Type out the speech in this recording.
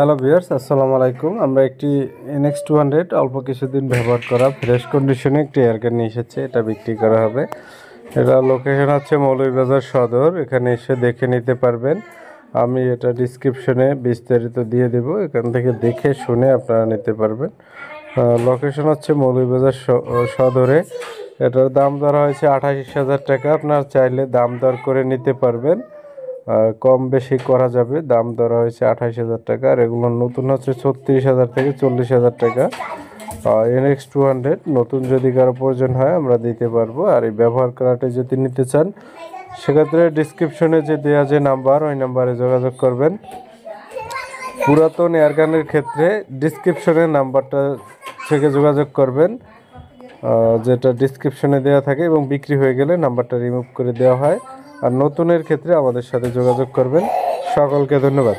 Hello viewers, আসসালামু আলাইকুম। আমরা একটি NX200 অল্প কিছুদিন ব্যবহার করা ফ্রেশ কন্ডিশনে একটি এয়ারগান নিয়ে এসেছি। এটা বিক্রি করা হবে। এটা লোকেশন হচ্ছে মৌলভীবাজার সদর। এখানে এসে দেখে নিতে পারবেন। আমি এটা ডিসক্রিপশনে বিস্তারিত দিয়ে দেব, এখান থেকে দেখে শুনে আপনারা নিতে পারবেন। লোকেশন হচ্ছে মৌলভীবাজার সদরে। এটার দাম ধরা হয়েছে 28,000 টাকা। আপনারা চাইলে দাম দর করে নিতে পারবেন, কম বেশি করা যাবে। দাম ধরা হয়েছে 28,000 টাকা, আর এগুলো নতুন হচ্ছে 36,000 থেকে 40,000 টাকা। NX200 নতুন যদি কারো প্রয়োজন হয় আমরা দিতে পারবো। আর এই ব্যবহার করাটা যদি নিতে চান সেক্ষেত্রে ডিসক্রিপশনে যে দেওয়া যে নাম্বার, ওই নাম্বারে যোগাযোগ করবেন। পুরাতন এয়ারগানের ক্ষেত্রে ডিসক্রিপশনের নাম্বারটা থেকে যোগাযোগ করবেন, যেটা ডিসক্রিপশনে দেওয়া থাকে, এবং বিক্রি হয়ে গেলে নাম্বারটা রিমুভ করে দেওয়া হয়। আর নতুনের ক্ষেত্রে আমাদের সাথে যোগাযোগ করবেন। সকলকে ধন্যবাদ।